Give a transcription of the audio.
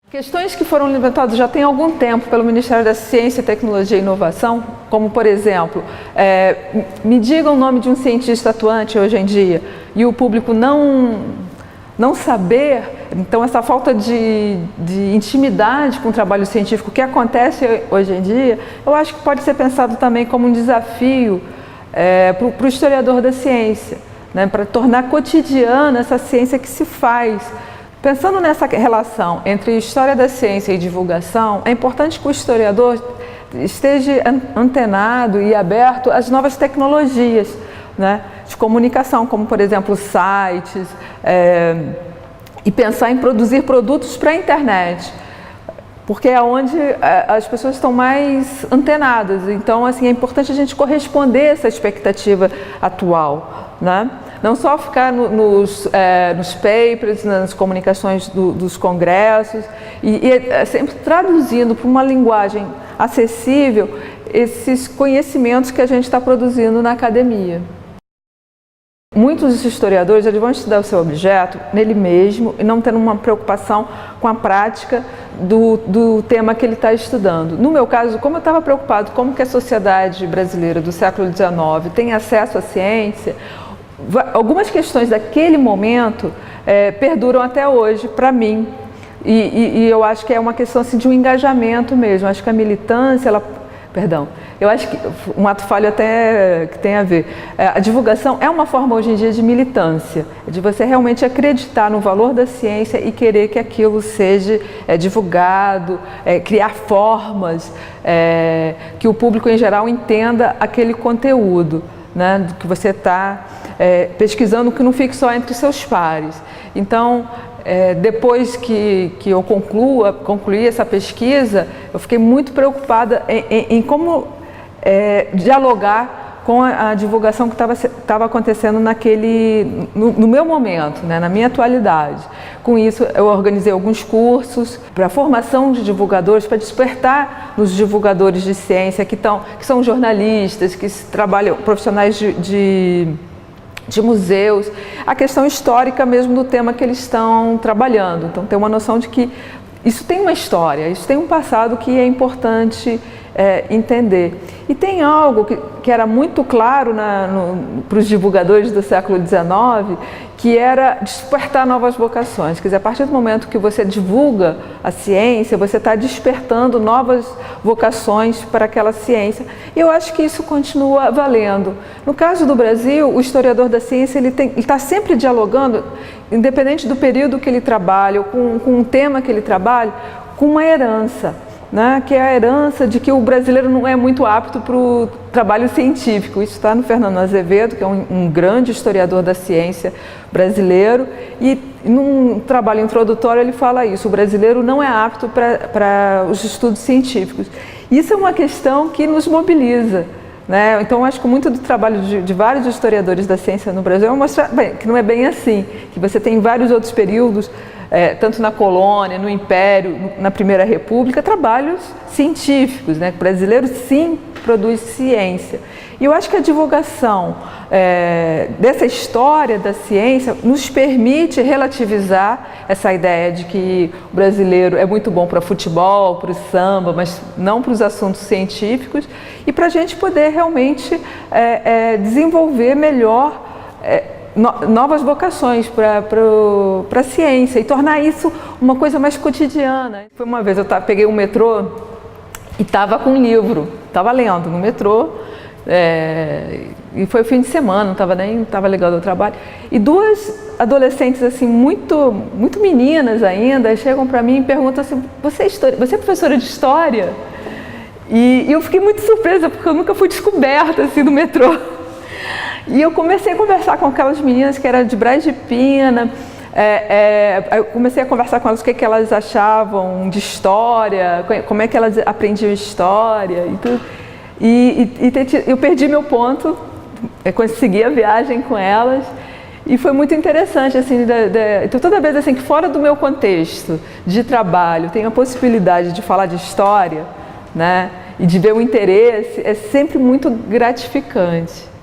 Questões que foram levantadas já tem algum tempo pelo Ministério da Ciência, Tecnologia e Inovação, como por exemplo, me diga o nome de um cientista atuante hoje em dia, e o público não saber, então essa falta de intimidade com o trabalho científico que acontece hoje em dia, eu acho que pode ser pensado também como um desafio para o historiador da ciência, né, para tornar cotidiana essa ciência que se faz. Pensando nessa relação entre história da ciência e divulgação, é importante que o historiador esteja antenado e aberto às novas tecnologias, né, de comunicação, como por exemplo sites, e pensar em produzir produtos para a internet, porque é onde as pessoas estão mais antenadas. Então, assim, é importante a gente corresponder a essa expectativa atual, né? Não só ficar nos papers, nas comunicações dos congressos, e sempre traduzindo para uma linguagem acessível esses conhecimentos que a gente está produzindo na academia. Muitos historiadores eles vão estudar o seu objeto nele mesmo e não tendo uma preocupação com a prática do tema que ele está estudando. No meu caso, como eu estava preocupado como que a sociedade brasileira do século XIX tem acesso à ciência, algumas questões daquele momento perduram até hoje para mim. E eu acho que é uma questão assim, de um engajamento mesmo. Eu acho que a militância, eu acho que um ato falho até que tem a ver. A divulgação é uma forma hoje em dia de militância, de você realmente acreditar no valor da ciência e querer que aquilo seja divulgado, criar formas que o público em geral entenda aquele conteúdo, né, do que você está pesquisando, que não fique só entre seus pares. Então, depois que eu concluí essa pesquisa, eu fiquei muito preocupada em como dialogar com a divulgação que estava acontecendo no meu momento, né, na minha atualidade. Com isso, eu organizei alguns cursos para formação de divulgadores, para despertar nos divulgadores de ciência que são jornalistas, que trabalham, profissionais de museus, a questão histórica mesmo do tema que eles estão trabalhando. Então, ter uma noção de que isso tem uma história, isso tem um passado que é importante entender. E tem algo que era muito claro para os divulgadores do século XIX, que era despertar novas vocações. Quer dizer, a partir do momento que você divulga a ciência, você está despertando novas vocações para aquela ciência. E eu acho que isso continua valendo. No caso do Brasil, o historiador da ciência ele está sempre dialogando, independente do período que ele trabalha, ou com o tema que ele trabalha, com uma herança, né, que é a herança de que o brasileiro não é muito apto para o trabalho científico. Isso está no Fernando Azevedo, que é um grande historiador da ciência brasileiro, e num trabalho introdutório ele fala isso: o brasileiro não é apto para os estudos científicos. Isso é uma questão que nos mobiliza, né? Então, acho que muito do trabalho de vários historiadores da ciência no Brasil é mostrar que não é bem assim, que você tem vários outros períodos, tanto na colônia, no Império, na Primeira República, trabalhos científicos, né? O brasileiro sim produz ciência. E eu acho que a divulgação dessa história da ciência nos permite relativizar essa ideia de que o brasileiro é muito bom para futebol, para o samba, mas não para os assuntos científicos, e para a gente poder realmente desenvolver melhor novas vocações para a ciência e tornar isso uma coisa mais cotidiana. Foi uma vez, eu peguei um metrô e estava com um livro, estava lendo no metrô, e foi fim de semana, não estava legal do trabalho, e duas adolescentes assim, muito meninas ainda, chegam para mim e perguntam assim: você é professora de história? E eu fiquei muito surpresa, porque eu nunca fui descoberta assim no metrô. E eu comecei a conversar com aquelas meninas que eram de Braz de Pina, eu comecei a conversar com elas o que elas achavam de história, como é que elas aprendiam história e tudo. E eu perdi meu ponto, consegui a viagem com elas, e foi muito interessante, assim, então toda vez assim, que fora do meu contexto de trabalho tenho a possibilidade de falar de história, né, e de ver o interesse, é sempre muito gratificante.